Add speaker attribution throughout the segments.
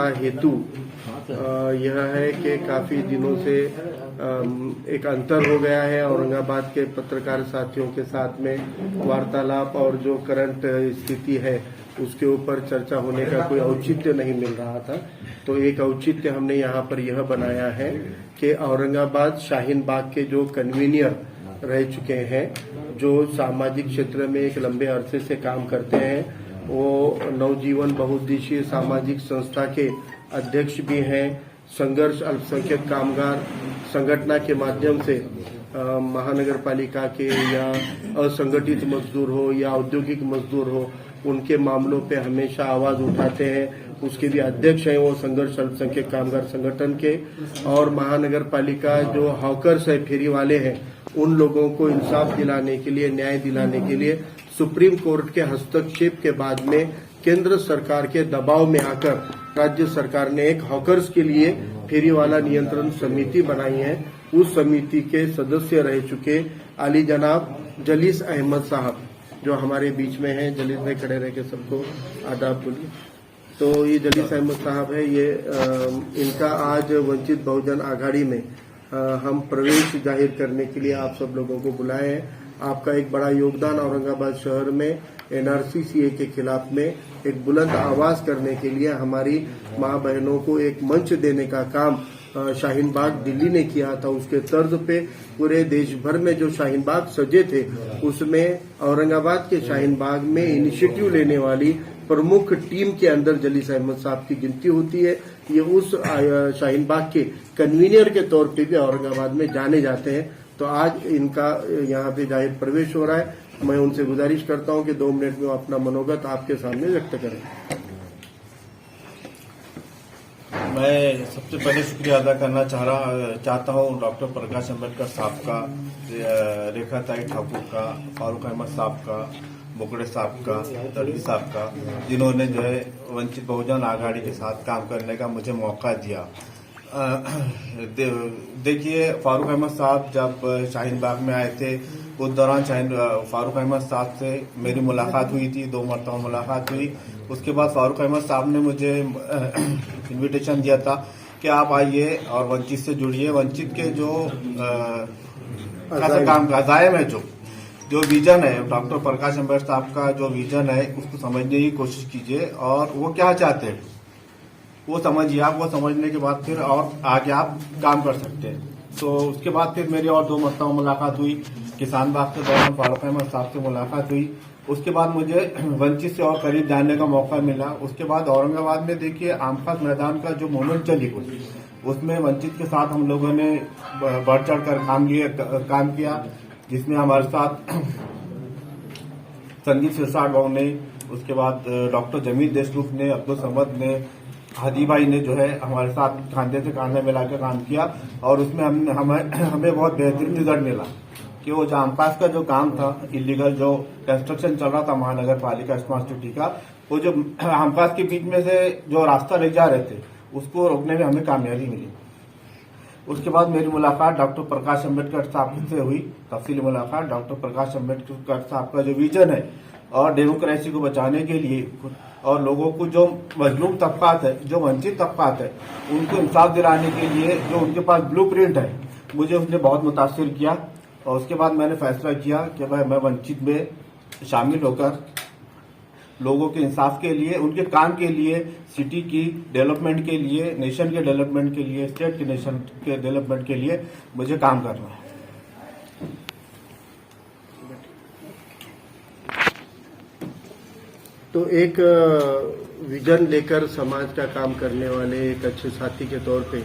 Speaker 1: का हेतु यह है कि काफी दिनों से एक अंतर हो गया है औरंगाबाद के पत्रकार साथियों के साथ में वार्तालाप और जो करंट स्थिति है उसके ऊपर चर्चा होने का कोई औचित्य नहीं मिल रहा था। तो एक औचित्य हमने यहाँ पर यह बनाया है कि औरंगाबाद शाहीन बाग के जो कन्वीनियर रह चुके हैं, जो सामाजिक क्षेत्र में एक लंबे अरसे से काम करते हैं, वो नवजीवन बहुउद्देशीय सामाजिक संस्था के अध्यक्ष भी हैं, संघर्ष अल्पसंख्यक कामगार संगठन के माध्यम से महानगर पालिका के या असंगठित मजदूर हो या औद्योगिक मजदूर हो, उनके मामलों पे हमेशा आवाज उठाते हैं। उसके भी अध्यक्ष हैं वो संघर्ष अल्पसंख्यक कामगार संगठन के। और महानगर पालिका जो हॉकर्स है, फेरी वाले हैं, उन लोगों को इंसाफ दिलाने के लिए, न्याय दिलाने के लिए सुप्रीम कोर्ट के हस्तक्षेप के बाद में केंद्र सरकार के दबाव में आकर राज्य सरकार ने एक हॉकर्स के लिए फेरीवाला नियंत्रण समिति बनाई है। उस समिति के सदस्य रह चुके आली जनाब जलीस अहमद साहब जो हमारे बीच में हैं। जलीस भाई खड़े रह के सबको आदाब बोलिए। तो ये जलीस अहमद साहब है, ये इनका आज वंचित बहुजन आघाड़ी में हम प्रवेश जाहिर करने के लिए आप सब लोगों को बुलाए हैं। आपका एक बड़ा योगदान औरंगाबाद शहर में NRC-CA के खिलाफ में एक बुलंद आवाज करने के लिए हमारी माँ बहनों को एक मंच देने का काम शाहीन बाग दिल्ली ने किया था। उसके तर्ज पे पूरे देश भर में जो शाहीन बाग सजे थे, उसमें औरंगाबाद के शाहीन बाग में इनिशिएटिव लेने वाली प्रमुख टीम के अंदर जलीस अहमद साहब की गिनती होती है। ये उस शाहीन बाग के कन्वीनियर के तौर पे भी औरंगाबाद में जाने जाते हैं। तो आज इनका यहाँ पे जाहिर प्रवेश हो रहा है। मैं उनसे गुजारिश करता हूँ कि 2 मिनट में वो अपना मनोगत आपके सामने व्यक्त करें।
Speaker 2: मैं सबसे पहले शुक्रिया अदा करना चाहता हूँ डॉक्टर प्रकाश अम्बेडकर साहब का, रेखाताई ठाकुर का, फारूक अहमद साहब का, बोकड़े साहब का, तड़वी साहब का, जिन्होंने जो है वंचित बहुजन आघाड़ी के साथ काम करने का मुझे मौका दिया। देखिए, फारूक अहमद साहब जब शाहीन बाग में आए थे, उस दौरान फारूक अहमद साहब से मेरी मुलाकात हुई थी, 2 मरतबा मुलाकात हुई। उसके बाद फारूक अहमद साहब ने मुझे इनविटेशन दिया था कि आप आइए और वंचित से जुड़िए। वंचित के जो काम अज़ाइम है, जो विजन है, डॉक्टर प्रकाश अम्बेडकर साहब का जो विजन है, उसको समझने की कोशिश कीजिए और वो क्या चाहते हैं वो समझिए। आप वो समझने के बाद फिर और आगे आप काम कर सकते हैं। तो उसके बाद फिर मेरी और 2 मरतबा मुलाकात हुई। किसान बाग के दौरान फारूक अहमद साहब से मुलाकात हुई। उसके बाद मुझे वंचित से और करीब जानने का मौका मिला। उसके बाद औरंगाबाद में देखिए आमखास मैदान का जो मूवमेंट चली हुई, उसमें वंचित के साथ हम लोगों ने बढ़ चढ़ कर काम किया, जिसमें हमारे साथ संदीप सिरसाट ने, उसके बाद डॉक्टर जमील देशमुख ने, अब्दुल समद ने, हादी भाई ने जो है हमारे साथ खांधे से खांधा मिलाकर काम किया। और उसमें हमें बहुत बेहतरीन रिजल्ट मिला कि वो जो आमपास का जो काम था, इलीगल जो कंस्ट्रक्शन चल रहा था महानगर पालिका स्मार्ट सिटी का, वो जो आमपास के बीच में से जो रास्ता ले जा रहे थे, उसको रोकने में हमें कामयाबी मिली। उसके बाद मेरी मुलाकात डॉक्टर प्रकाश अम्बेडकर साहब से हुई, तफसीली मुलाकात। डॉक्टर प्रकाश अम्बेडकर साहब का जो विजन है और डेमोक्रेसी को बचाने के लिए और लोगों को जो मजलूम तबकात है, जो वंचित तबकात है, उनको इंसाफ दिलाने के लिए जो उनके पास ब्लूप्रिंट है, मुझे उसने बहुत मुतासिर किया। और उसके बाद मैंने फैसला किया कि भाई मैं वंचित में शामिल होकर लोगों के इंसाफ के लिए, उनके काम के लिए, सिटी की डेवलपमेंट के लिए, नेशन के डेवलपमेंट के लिए, स्टेट के नेशन के डेवलपमेंट के लिए मुझे काम करना है।
Speaker 1: तो एक विजन लेकर समाज का काम करने वाले एक अच्छे साथी के तौर पे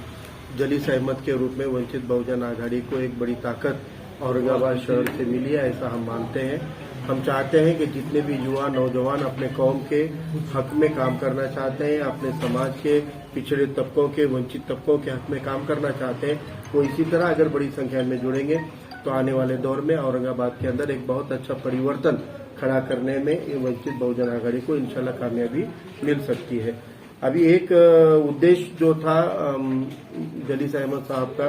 Speaker 1: जलीस अहमद के रूप में वंचित बहुजन आघाड़ी को एक बड़ी ताकत औरंगाबाद शहर से मिली है, ऐसा हम मानते हैं। हम चाहते हैं कि जितने भी युवा नौजवान अपने कौम के हक में काम करना चाहते हैं, अपने समाज के पिछड़े तबकों के, वंचित तबकों के हक में काम करना चाहते हैं, वो इसी तरह अगर बड़ी संख्या में जुड़ेंगे तो आने वाले दौर में औरंगाबाद के अंदर एक बहुत अच्छा परिवर्तन खड़ा करने में वंचित बहुजन आघाड़ी को इंशाल्लाह कामयाबी मिल सकती है। अभी एक उद्देश्य जो था जलीस अहमद साहब का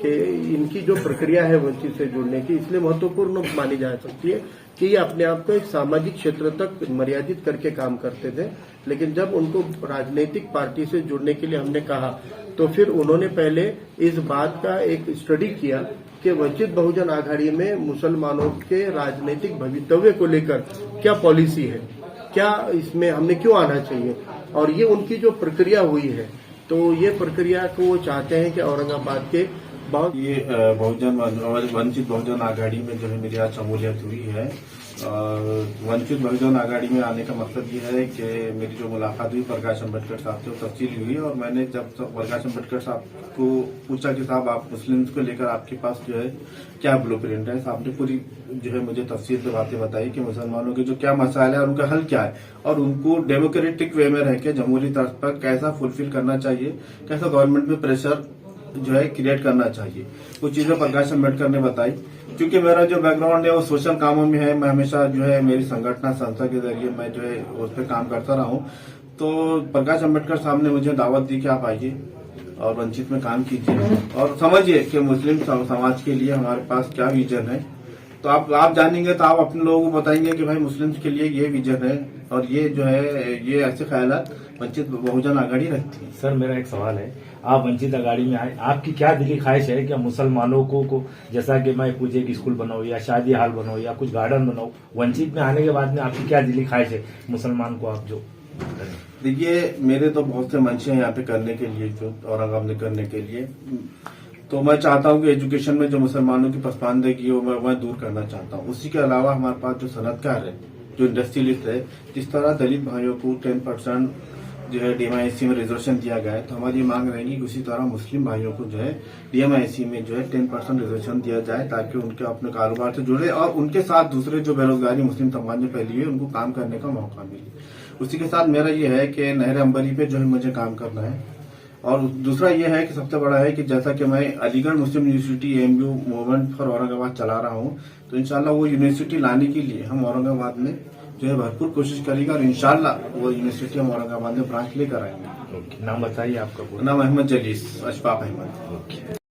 Speaker 1: कि इनकी जो प्रक्रिया है वंचित से जुड़ने की, इसलिए महत्वपूर्ण मानी जा सकती है कि ये अपने आप को एक सामाजिक क्षेत्र तक मर्यादित करके काम करते थे, लेकिन जब उनको राजनीतिक पार्टी से जुड़ने के लिए हमने कहा तो फिर उन्होंने पहले इस बात का एक स्टडी किया कि वंचित बहुजन आघाड़ी में मुसलमानों के राजनीतिक भवितव्य को लेकर क्या पॉलिसी है, क्या इसमें हमने क्यों आना चाहिए, और ये उनकी जो प्रक्रिया हुई है, तो ये प्रक्रिया को वो चाहते हैं कि औरंगाबाद के बहुत
Speaker 2: ये वंचित बहुजन आघाड़ी में जो है मेरी आज शमूलियत हुई है। वंचित बहुजन आघाड़ी में आने का मकसद ये है कि मेरी जो मुलाकात हुई प्रकाश अम्बेडकर साहब से वो तफसीली हुई, और मैंने जब प्रकाश अम्बेडकर साहब को पूछा कि साहब आप मुस्लिम्स को लेकर आपके पास जो है क्या ब्लूप्रिंट है, साहब ने पूरी जो है मुझे तफसील से बातें बताई कि मुसलमानों के जो क्या मसाले हैं और उनका हल क्या है, और उनको डेमोक्रेटिक वे में रह के जमहूरी तर्ज पर कैसा फुलफिल करना चाहिए, कैसा गवर्नमेंट में प्रेशर जो है क्रिएट करना चाहिए। कुछ चीजें प्रकाश अम्बेडकर ने बताई। क्योंकि मेरा जो बैकग्राउंड है वो सोशल कामों में है, मैं हमेशा जो है मेरी संगठन संस्था के जरिए मैं जो है उस पर काम करता रहा हूँ। तो प्रकाश अम्बेडकर साहब ने मुझे दावत दी कि आप आइए और वंचित में काम कीजिए और समझिए कि मुस्लिम समाज के लिए हमारे पास क्या विजन है। तो आप जानेंगे तो आप अपने लोगों को बताएंगे कि भाई मुस्लिम्स के लिए ये विजन है और ये जो है ये ऐसे ख्यालात वंचित बहुजन आघाड़ी रखती है।
Speaker 3: सर मेरा एक सवाल है, आप वंचित आघाड़ी में आए, आपकी क्या दिली ख्वाहिश है कि मुसलमानों को जैसा कि मैं कुछ एक स्कूल बनाऊं या शादी हाल बनाऊं या कुछ गार्डन बनाऊं, वंचित में आने के बाद में आपकी क्या दिली ख्वाहिश है मुसलमान को आप जो करें?
Speaker 2: देखिए मेरे तो बहुत से मंशे हैं यहाँ पे करने के लिए, जो औरंगाबाद में करने के लिए। तो मैं चाहता हूँ कि एजुकेशन में जो मुसलमानों की पसमानदगी हो मैं दूर करना चाहता हूँ। उसी के अलावा हमारे पास जो सनतकार है, जो इंडस्ट्रियलिस्ट है, जिस तरह दलित भाइयों को 10% जो है डीएमआईसी में रिजर्वेशन दिया गया है, तो हमारी मांग रहेगी कि उसी तरह मुस्लिम भाइयों को जो है डीएमआईसी में जो है 10% रिजर्वेशन दिया जाए, ताकि उनके अपने कारोबार से जुड़े और उनके साथ दूसरे जो बेरोजगारी मुस्लिम समाज में फैली है उनको काम करने का मौका मिले। उसी के साथ मेरा ये है कि नहर अंबरी पे जो है मुझे काम करना है, और दूसरा ये है कि सबसे बड़ा है कि जैसा कि मैं Aligarh Muslim University AMU movement for Aurangabad चला रहा हूँ, तो इंशाल्लाह वो यूनिवर्सिटी लाने के लिए हम औरंगाबाद में जो है भरपूर कोशिश करेंगे और इंशाल्लाह वो यूनिवर्सिटी हम औरंगाबाद में ब्रांच लेकर आएंगे।
Speaker 3: नाम बताइए आपका पूरा?
Speaker 2: नाम अहमद जलीस, अशफाक अहमद।